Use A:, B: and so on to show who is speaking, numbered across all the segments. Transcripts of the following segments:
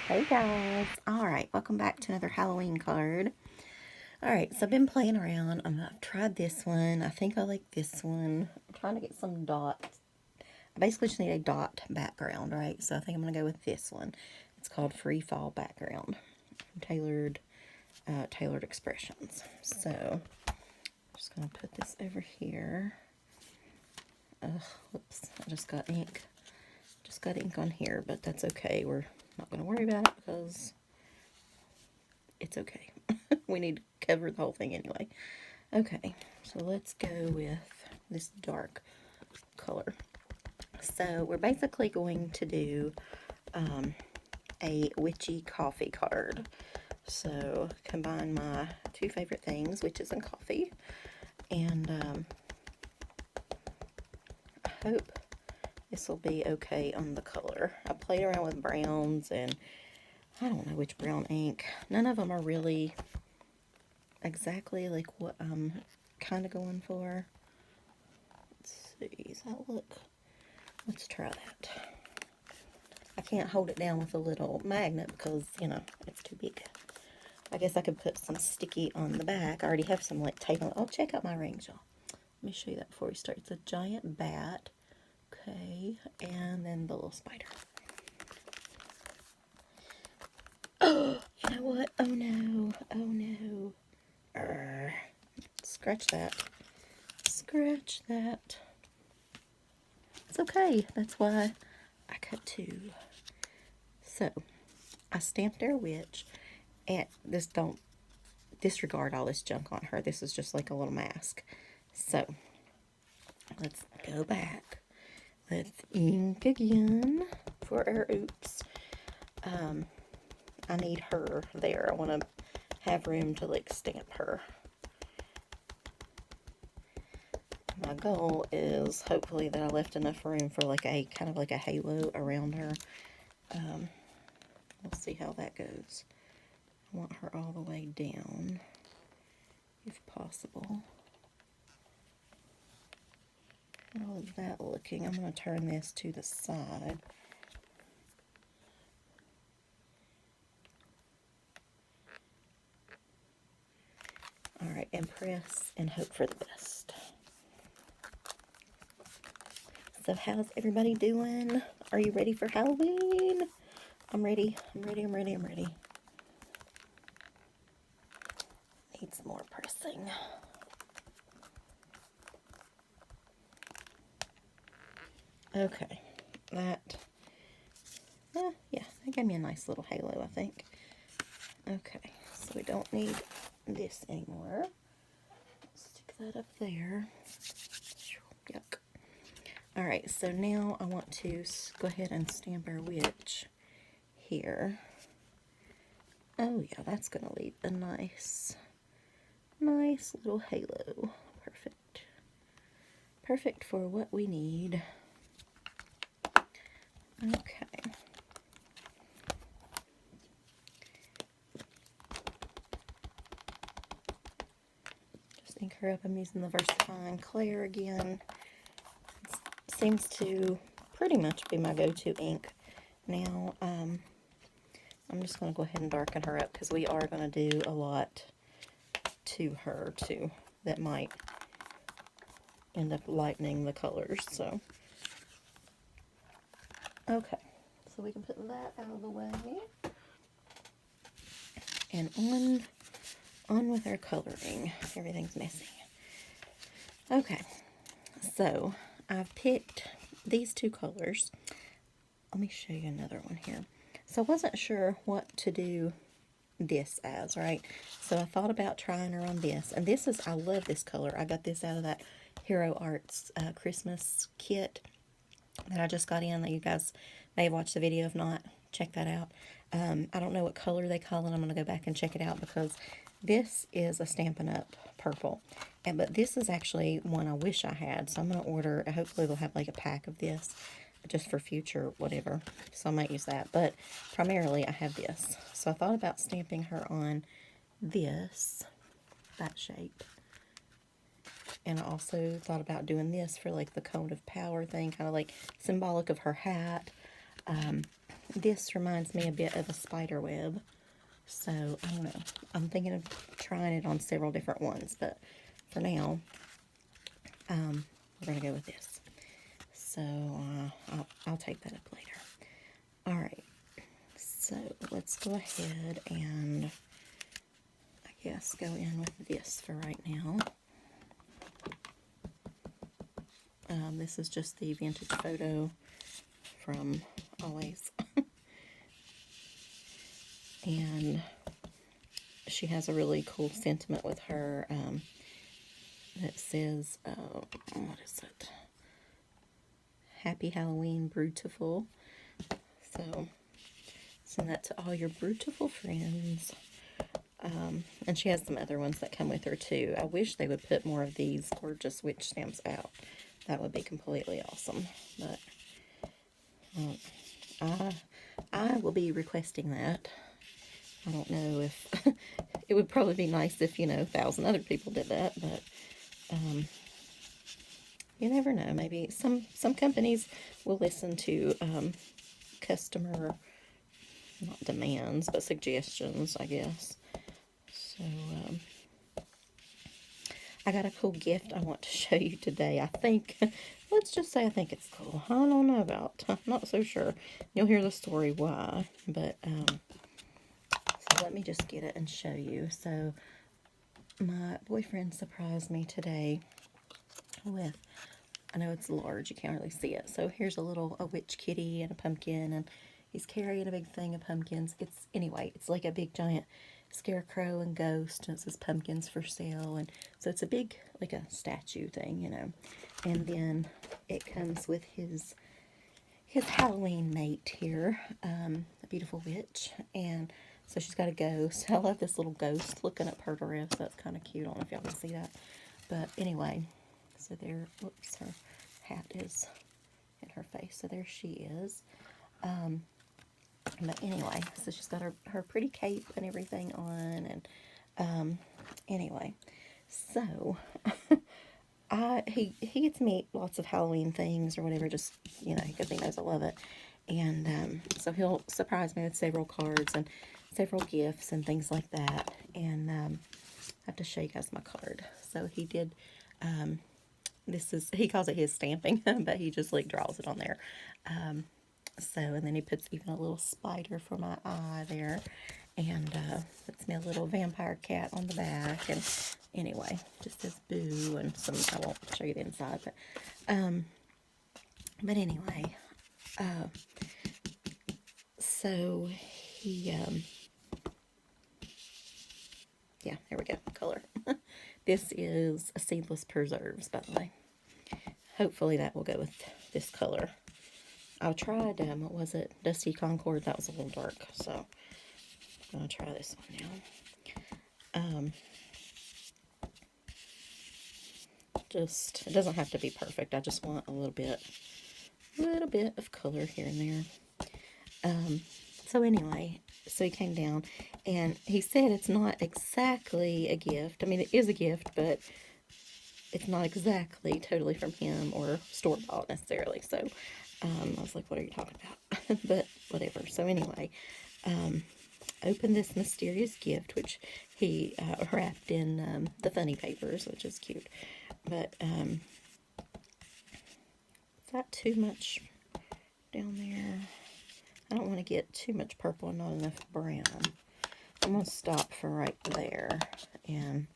A: Hey guys. Alright, welcome back to another Halloween card. Alright, so I've been playing around. I've tried this one. I think I like this one. I'm trying to get some dots. I basically just need a dot background, right? So I think I'm going to go with this one. It's called Free Fall Background. Tailored Expressions. So, I'm just going to put this over here. Whoops, I just got ink. Just got ink on here, but that's okay. We're not going to worry about it because it's okay. We need to cover the whole thing anyway. Okay, so let's go with this dark color. So we're basically going to do a witchy coffee card. So combine my two favorite things, witches and coffee. And I hope this will be okay on the color. I played around with browns and I don't know which brown ink. None of them are really exactly like what I'm kind of going for. Let's see, does that look? Let's try that. I can't hold it down with a little magnet because, you know, it's too big. I guess I could put some sticky on the back. I already have some like tape on. Oh, check out my rings, y'all. Let me show you that before we start. It's a giant bat. Okay, and then the little spider. Oh, you know what? Oh no. Oh no. Scratch that. Scratch that. It's okay. That's why I cut two. So, I stamped our witch, and this don't disregard all this junk on her. This is just like a little mask. So, let's go back. Let's ink again for our oops. I need her there. I want to have room to like stamp her. My goal is hopefully that I left enough room for like a kind of like a halo around her. We'll see how that goes. I want her all the way down if possible. How is that looking? I'm going to turn this to the side. Alright, and press and hope for the best. So how's everybody doing? Are you ready for Halloween? I'm ready. I'm ready. I'm ready. I'm ready. Need some more pressing. Okay. That, yeah, that gave me a nice little halo, I think. Okay, so we don't need this anymore. Stick that up there. Yuck. Alright, so now I want to go ahead and stamp our witch here. Oh yeah, that's going to leave a nice little halo. Perfect. Perfect for what we need. Okay. Just ink her up. I'm using the VersaFine Clair again. It seems to pretty much be my go-to ink. Now, I'm just going to go ahead and darken her up because we are going to do a lot to her too that might end up lightening the colors. So, okay, so we can put that out of the way, and on with our coloring. Everything's messy. Okay, so I've picked these two colors. Let me show you another one here. So I wasn't sure what to do this as, right? So I thought about trying her on this, and this is, I love this color. I got this out of that Hero Arts Christmas kit that I just got in, that you guys may have watched the video. If not, check that out. I don't know what color they call it. I'm going to go back and check it out because this is a Stampin' Up! Purple. But this is actually one I wish I had, so I'm going to order, hopefully they'll have like a pack of this just for future whatever, so I might use that, but primarily I have this. So I thought about stamping her on this, that shape, and I also thought about doing this for like the cone of power thing, kind of like symbolic of her hat. this reminds me a bit of a spider web. So, I don't know. I'm thinking of trying it on several different ones, but for now, we're going to go with this. So, I'll take that up later. Alright, so let's go ahead and, I guess, go in with this for right now. This is just the vintage photo from Always. And she has a really cool sentiment with her that says, what is it? Happy Halloween, Brutiful. So, send that to all your Brutiful friends. And she has some other ones that come with her too. I wish they would put more of these gorgeous witch stamps out. That would be completely awesome. But I will be requesting that. I don't know if it would probably be nice if, 1,000 other people did that, but you never know. Maybe some companies will listen to customer, not demands, but suggestions, I guess. So, I got a cool gift I want to show you today. I think, let's just say I think it's cool. I don't know about, I'm not so sure. You'll hear the story why, but, so let me just get it and show you. So, my boyfriend surprised me today with, I know it's large, you can't really see it. So here's a witch kitty and a pumpkin, and he's carrying a big thing of pumpkins. It's like a big giant scarecrow and ghost, and it says pumpkins for sale, and so it's a big, like a statue thing, and then it comes with his Halloween mate here, a beautiful witch, and so she's got a ghost. I love this little ghost looking up her dress. That's kind of cute. I don't know if y'all can see that, but anyway, so there, whoops, her hat is in her face, so there she is. But anyway, so she's got her pretty cape and everything on, and anyway, so he gets me lots of Halloween things or whatever, just because he knows I love it, and so he'll surprise me with several cards and several gifts and things like that, and I have to show you guys my card. So he did. He calls it his stamping, but he just like draws it on there. So, and then he puts even a little spider for my eye there, and puts me a little vampire cat on the back, and anyway, just says boo, and some, I won't show you the inside, but anyway, so he, yeah, there we go, color. This is a Seedless Preserves, by the way. Hopefully that will go with this color. I tried, what was it? Dusty Concord. That was a little dark, so I'm going to try this one now. It doesn't have to be perfect. I just want a little bit of color here and there. So anyway, so he came down, and he said it's not exactly a gift. I mean, it is a gift, but it's not exactly totally from him or store-bought necessarily. So I was like, what are you talking about? But whatever. So anyway, opened this mysterious gift, which he wrapped in the funny papers, which is cute. But is that too much down there? I don't want to get too much purple and not enough brown. I'm going to stop for right there, and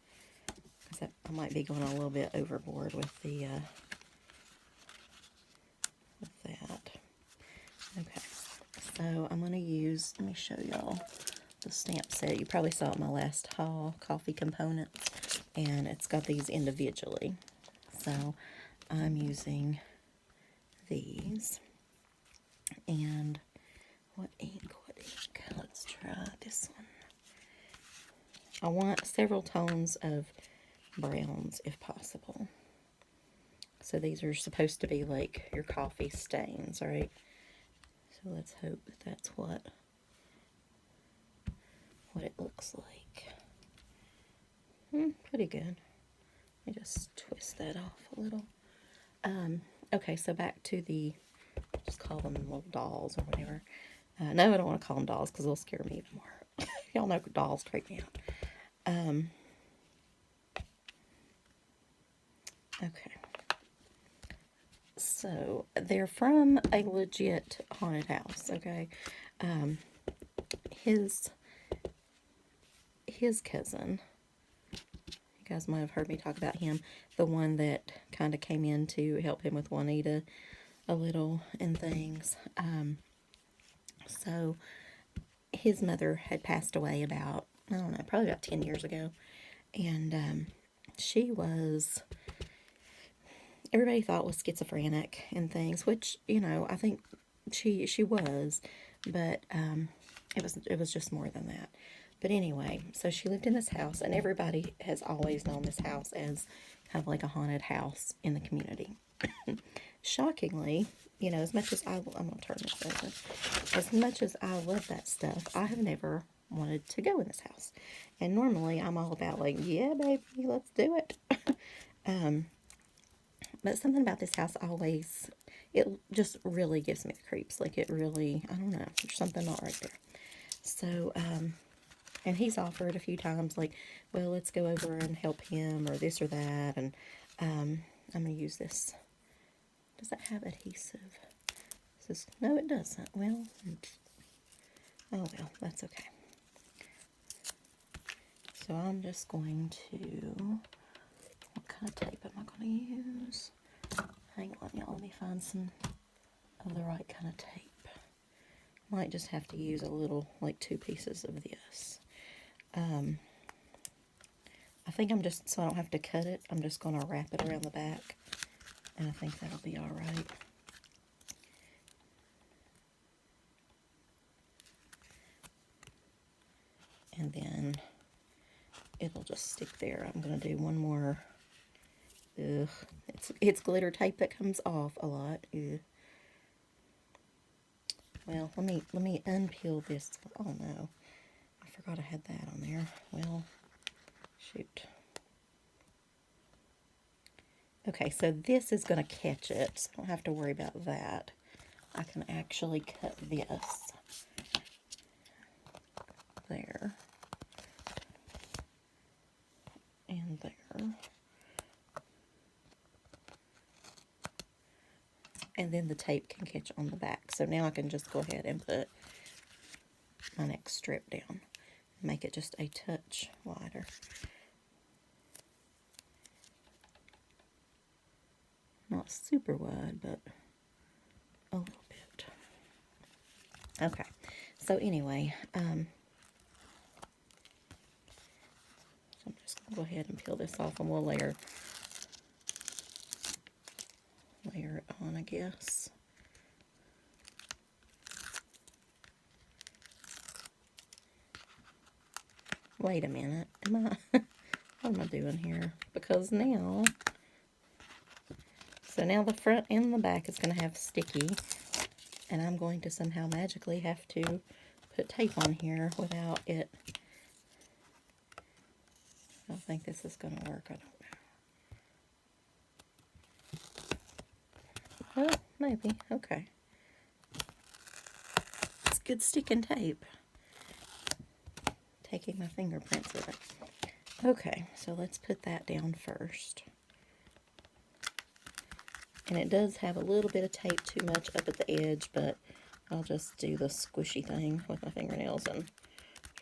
A: because I might be going a little bit overboard with the with that. Okay, so I'm going to use, let me show y'all the stamp set. You probably saw it in my last haul, Coffee Components, and it's got these individually. So I'm using these, and what ink? Let's try this one. I want several tones of browns if possible. So these are supposed to be like your coffee stains, right? So let's hope that that's what it looks like. Pretty good. Let me just twist that off a little. Okay, so back to the, just call them little dolls or whatever. No, I don't want to call them dolls because they'll scare me even more. Y'all know dolls creep me out. Okay. So, they're from a legit haunted house, okay? His cousin, you guys might have heard me talk about him, the one that kind of came in to help him with Juanita a little and things. So, his mother had passed away about, I don't know, probably about 10 years ago. And she was, everybody thought was schizophrenic and things, which, I think she was, but it was just more than that. But anyway, so she lived in this house, and everybody has always known this house as kind of like a haunted house in the community. Shockingly, as much as I'm going to turn this over, as much as I love that stuff, I have never wanted to go in this house. And normally I'm all about like, yeah, baby, let's do it. But something about this house always, it just really gives me the creeps. Like it really, I don't know, there's something not right there. So, and he's offered a few times, like, well, let's go over and help him or this or that. And I'm going to use this. Does that have adhesive? No, it doesn't. Well, oh well, that's okay. So I'm just going to, what kind of tape am I going to use? Hang on, y'all, let me find some of the right kind of tape. Might just have to use a little, like 2 pieces of this. I think I'm just, so I don't have to cut it, I'm just going to wrap it around the back. And I think that'll be alright. And then it'll just stick there. I'm going to do one more. Ugh. It's glitter tape that comes off a lot. Ugh. Well, let me unpeel this. Oh no. I forgot I had that on there. Well, shoot. Okay, so this is going to catch it, so I don't have to worry about that. I can actually cut this. There. And there. And then the tape can catch on the back. So now I can just go ahead and put my next strip down. Make it just a touch wider. Not super wide, but a little bit. Okay, so anyway, so I'm just going to go ahead and peel this off, and we'll layer it on, I guess. Wait a minute, what am I doing here? Because now, so now the front and the back is going to have sticky, and I'm going to somehow magically have to put tape on here without it. I don't think this is going to work, I don't know. Oh, maybe, okay. It's good sticking tape. Taking my fingerprints with it. Okay, so let's put that down first. And it does have a little bit of tape too much up at the edge, but I'll just do the squishy thing with my fingernails and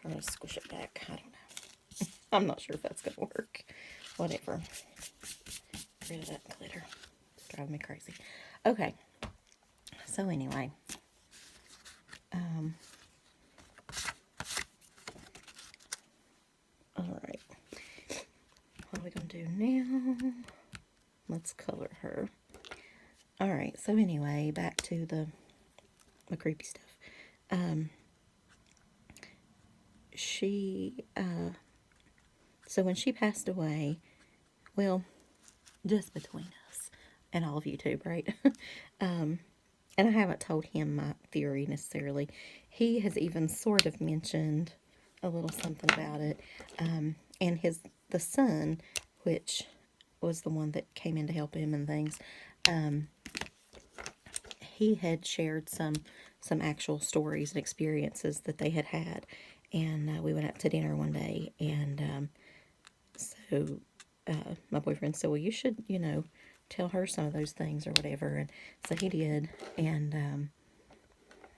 A: try to squish it back. I don't know. I'm not sure if that's going to work. Whatever. Get rid of that glitter. It's driving me crazy. Okay. So anyway. Alright. What are we going to do now? Let's color her. Alright, so anyway, back to the creepy stuff. So when she passed away, well, just between us and all of YouTube, right? And I haven't told him my theory necessarily. He has even sort of mentioned a little something about it. And the son, which was the one that came in to help him and things, he had shared some some actual stories and experiences that they had had. And we went out to dinner one day, and so my boyfriend said, well, you should, tell her some of those things or whatever. And so he did. And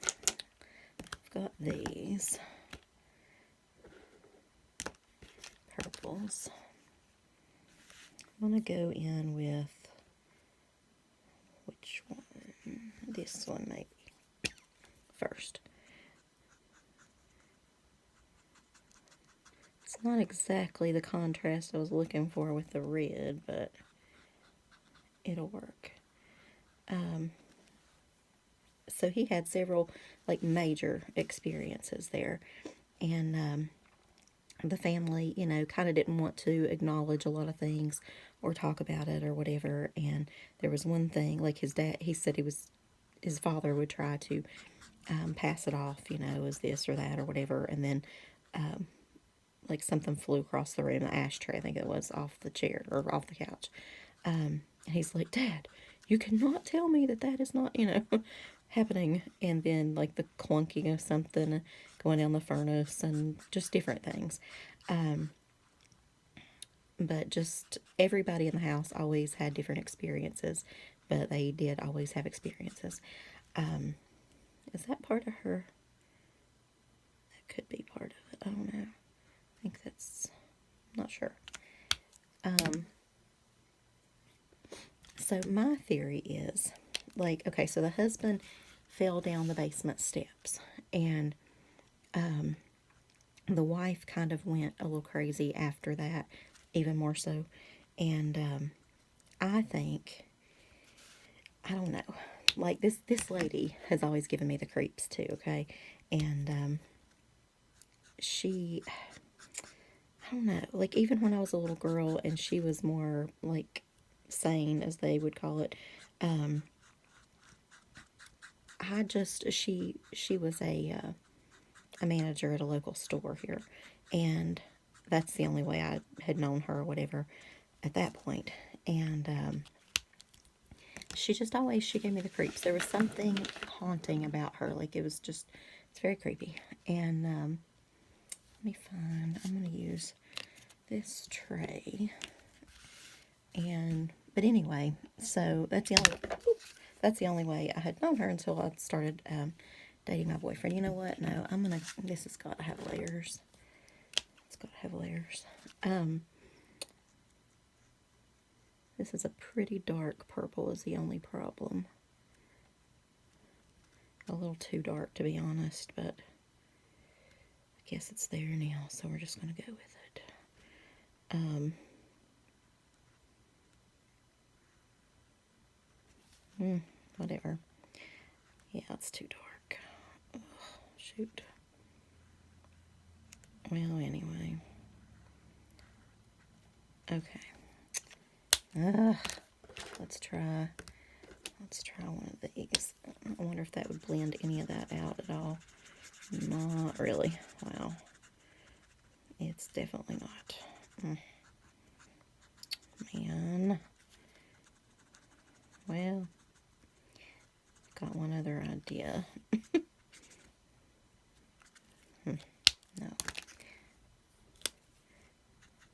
A: I've got these purples. I'm going to go in with, which one? This one maybe first. It's not exactly the contrast I was looking for with the red, but it'll work. So he had several, like, major experiences there. And the family, kind of didn't want to acknowledge a lot of things or talk about it or whatever. And there was one thing, like his dad, he said his father would try to pass it off, as this or that or whatever. And then, like, something flew across the room, the ashtray, I think it was, off the chair or off the couch. And he's like, Dad, you cannot tell me that is not, happening. And then, like, the clunking of something going down the furnace and just different things. But just everybody in the house always had different experiences, but they did always have experiences. Is that part of her? That could be part of it. I don't know. I think that's, I'm not sure. So my theory is, like, okay, so the husband fell down the basement steps, and the wife kind of went a little crazy after that, even more so. And I think, I don't know, like, this lady has always given me the creeps too, okay? And she, I don't know, like, even when I was a little girl and she was more, like, sane, as they would call it, she was a manager at a local store here, and that's the only way I had known her or whatever at that point. And she gave me the creeps. There was something haunting about her, like, it's very creepy. And let me find, I'm going to use this tray. But anyway, so that's the only way I had known her until I started dating my boyfriend. You know what? No, this has got to have layers. It's got to have layers. This is a pretty dark purple is the only problem. A little too dark, to be honest, but I guess it's there now, so we're just going to go with it. Whatever. Yeah, it's too dark. Ugh, shoot. Well, anyway. Okay. Let's try one of these. I wonder if that would blend any of that out at all. Not really. Wow. It's definitely not. Man. Well, got one other idea. No.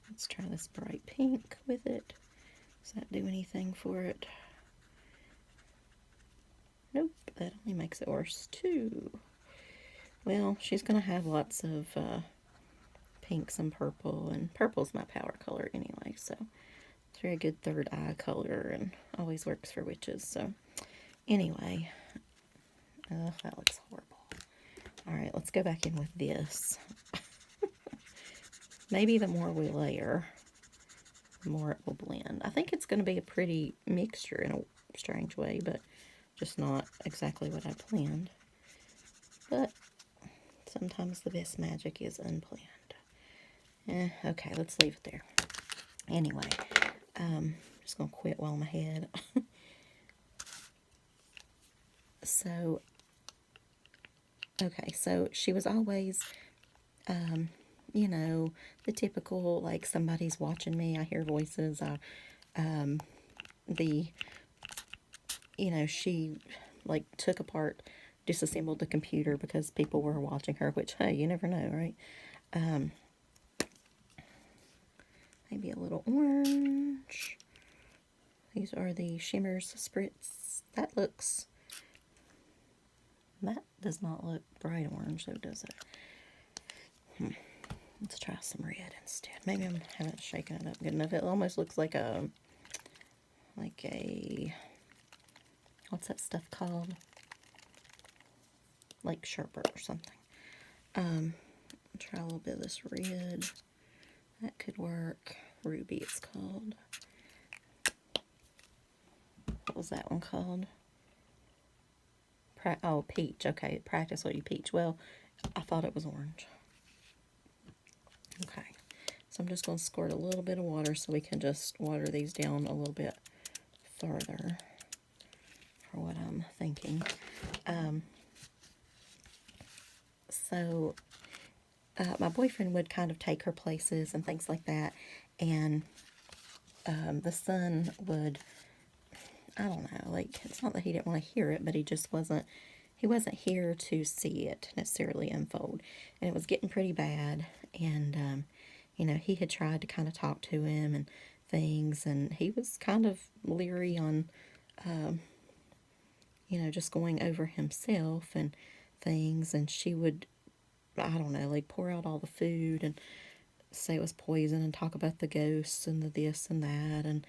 A: Let's try this bright pink with it. Does that do anything for it? Nope, that only makes it worse too. Well, she's going to have lots of pinks and purple, and purple's my power color anyway, so it's a very good third eye color and always works for witches. So anyway, that looks horrible. Alright, let's go back in with this. Maybe the more we layer, the more it will blend. I think it's going to be a pretty mixture in a strange way, but just not exactly what I planned. But sometimes the best magic is unplanned. Okay, let's leave it there. Anyway, I'm just going to quit while I'm ahead. So, okay, so she was always, the typical, like, somebody's watching me, I hear voices, she, like, took apart disassembled the computer because people were watching her, which, hey, you never know, right? Maybe a little orange. These are the Shimmers Spritz. That does not look bright orange, though, does it? Let's try some red instead. Maybe I haven't shaken it up good enough. It almost looks like a, what's that stuff called? Like sherbet or something. Try a little bit of this red. That could work. Ruby, it's called. What was that one called? Oh, peach. Okay, practice what you peach. Well, I thought it was orange. Okay, so I'm just going to squirt a little bit of water so we can just water these down a little bit further for what I'm thinking. My boyfriend would kind of take her places and things like that, and the son would, I don't know, like, it's not that he didn't want to hear it, but he wasn't here to see it necessarily unfold, and it was getting pretty bad, and, he had tried to kind of talk to him and things, and he was kind of leery on, just going over himself and things, and she would, I don't know, like, pour out all the food and say it was poison and talk about the ghosts and the this and that, and,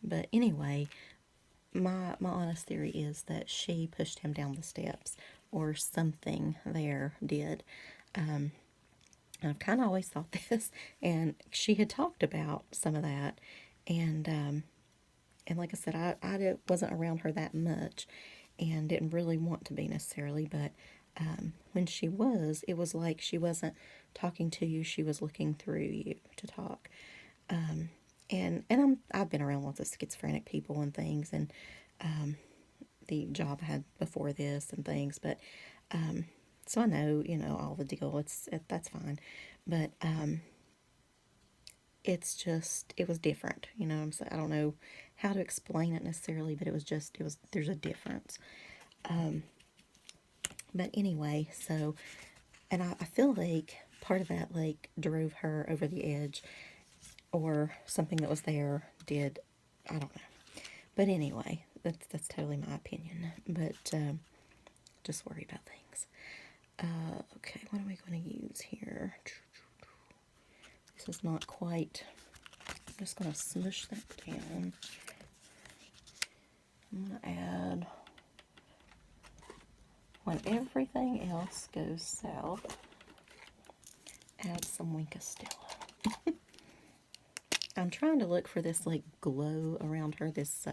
A: but anyway, my honest theory is that she pushed him down the steps, or something there did. I've kind of always thought this, and she had talked about some of that, and like I said, I wasn't around her that much, and didn't really want to be necessarily, but when she was, it was like she wasn't talking to you, she was looking through you to talk. And I've been around lots of schizophrenic people and things, and the job I had before this and things, but so I know, all the deal. That's fine, but it was different. I'm saying, I don't know how to explain it necessarily, but there's a difference. But anyway, so, and I feel like part of that, like, drove her over the edge, or something that was there did, I don't know. But anyway, that's totally my opinion, but just worry about things. Okay, what are we going to use here? This is not quite, I'm just going to smush that down. I'm going to add, when everything else goes south, add some Wink of Stella. I'm trying to look for this, like, glow around her, this, I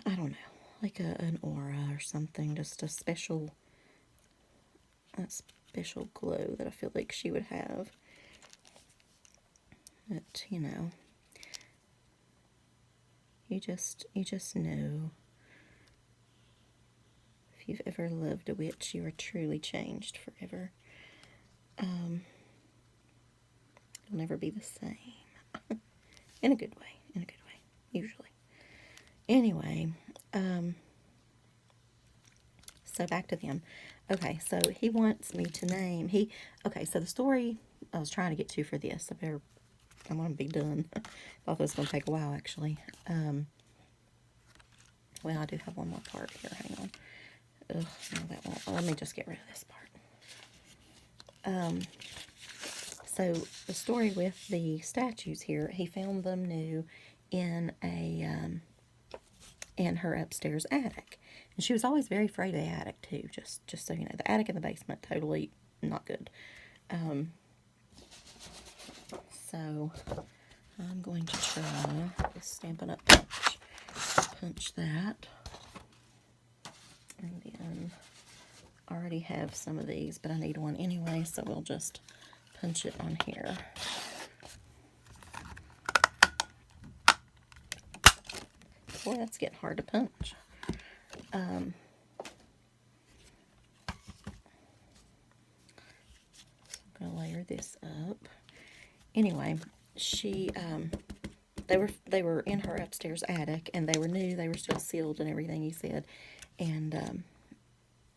A: don't know, like an aura or something, just a special glow that I feel like she would have. But, you just know. If you've ever loved a witch, you are truly changed forever. You'll never be the same. In a good way, usually. Anyway, so back to them. Okay, so he wants me to name, okay, so the story I was trying to get to for this, I want to be done. Thought this was going to take a while, actually. Well, I do have one more part here, hang on. Ugh, no, that won't, let me just get rid of this part. So the story with the statues here, he found them new in in her upstairs attic. And she was always very afraid of the attic too, just so you know. The attic and the basement, totally not good. So I'm going to try this Stampin' Up! Punch that. And then I already have some of these, but I need one anyway, so we'll just punch it on here. Boy, that's getting hard to punch. I'm going to layer this up. Anyway, they were in her upstairs attic, and they were new, they were still sealed and everything, he said. And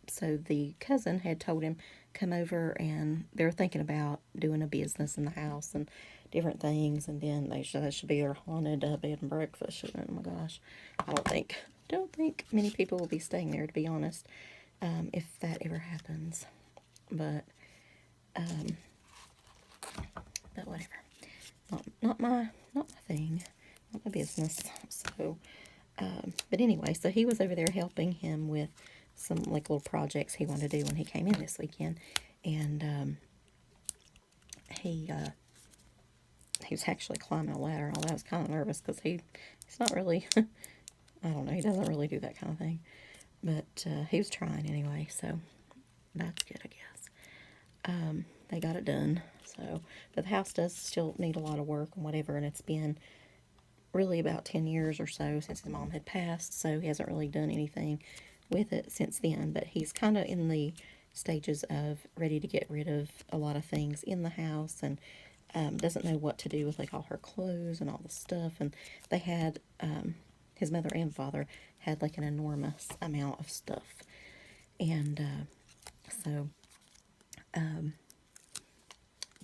A: so the cousin had told him, come over, and they were thinking about doing a business in the house and different things, and then that should be their haunted bed and breakfast. Oh my gosh, I don't think many people will be staying there, to be honest, if that ever happens. But but whatever, not my thing, not my business. So but anyway, so he was over there helping him with some like little projects he wanted to do when he came in this weekend, and he was actually climbing a ladder and all that. I was kind of nervous because he's not really, I don't know, he doesn't really do that kind of thing, but he was trying anyway, so that's good, I guess. They got it done, so, but the house does still need a lot of work and whatever, and it's been really about 10 years or so since his mom had passed, so he hasn't really done anything with it since then, but he's kind of in the stages of ready to get rid of a lot of things in the house, and doesn't know what to do with like all her clothes and all the stuff. And they had his mother and father had like an enormous amount of stuff, and so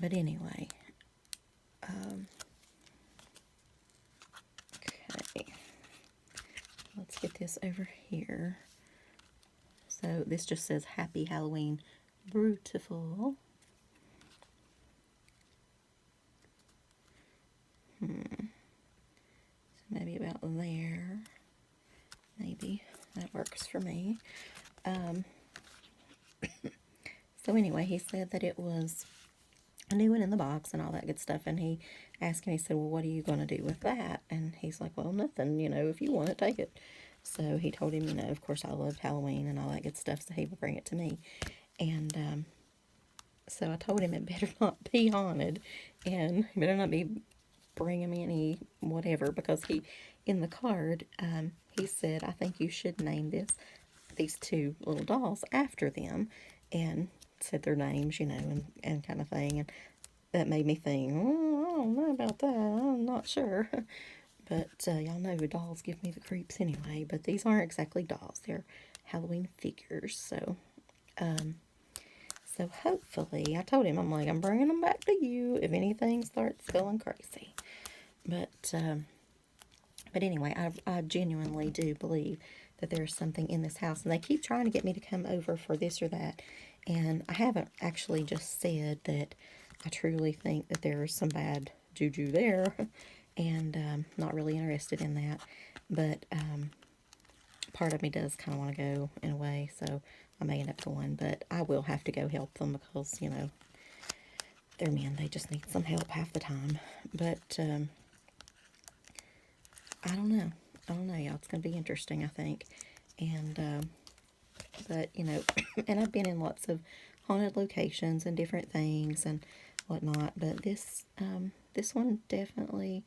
A: but anyway, okay, let's get this over here. So this just says Happy Halloween, Brutiful. So maybe about there. Maybe that works for me. So anyway, he said that it was a new one in the box and all that good stuff. And he asked him, he said, well, what are you going to do with that? And he's like, well, nothing, if you want it, take it. So he told him, of course, I loved Halloween and all that good stuff, so he would bring it to me. And so I told him it better not be haunted, and he better not be bringing me any whatever, because in the card, he said, I think you should name these two little dolls after them, and said their names, and kind of thing. And that made me think, oh, I don't know about that. I'm not sure. But y'all know dolls give me the creeps anyway. But these aren't exactly dolls. They're Halloween figures. So hopefully, I told him, I'm bringing them back to you if anything starts going crazy. But anyway, I genuinely do believe that there's something in this house. And they keep trying to get me to come over for this or that. And I haven't actually just said that I truly think that there's some bad juju there. And not really interested in that. But part of me does kind of want to go in a way. So I may end up going. But I will have to go help them because, they're men. They just need some help half the time. But I don't know. Y'all. It's going to be interesting, I think. And, but, and I've been in lots of haunted locations and different things and whatnot. But this one definitely,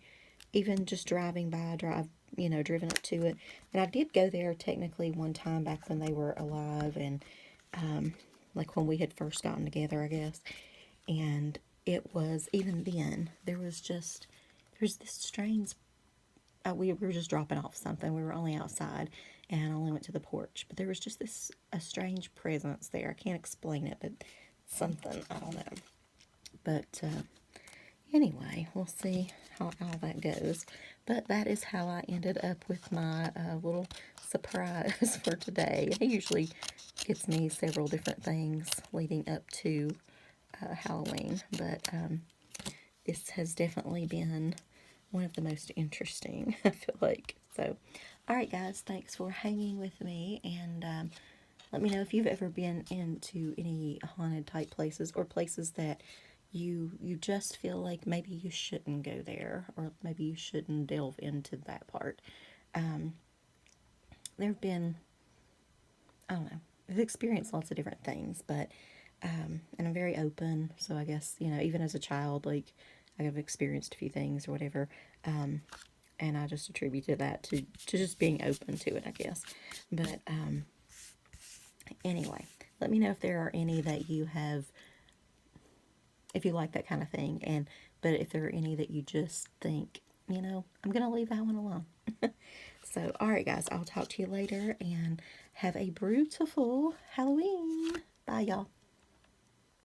A: even just driving by, driven up to it. And I did go there technically one time back when they were alive, and, like when we had first gotten together, I guess. And it was, even then, there's this strange, we were just dropping off something. We were only outside, and I only went to the porch. But there was just a strange presence there. I can't explain it, but something, I don't know. But anyway, we'll see how all that goes. But that is how I ended up with my little surprise for today. He usually gets me several different things leading up to Halloween, but this has definitely been one of the most interesting, I feel like. So, alright guys, thanks for hanging with me, and let me know if you've ever been into any haunted type places, or places that you just feel like maybe you shouldn't go there, or maybe you shouldn't delve into that part. There have been, I don't know, I've experienced lots of different things, but and I'm very open, so I guess, even as a child, like, I've experienced a few things or whatever, and I just attribute that to just being open to it, I guess. But anyway, let me know if there are any that you have, if you like that kind of thing, but if there are any that you just think you know, I'm going to leave that one alone. So, all right, guys, I'll talk to you later and have a beautiful Halloween. Bye, y'all.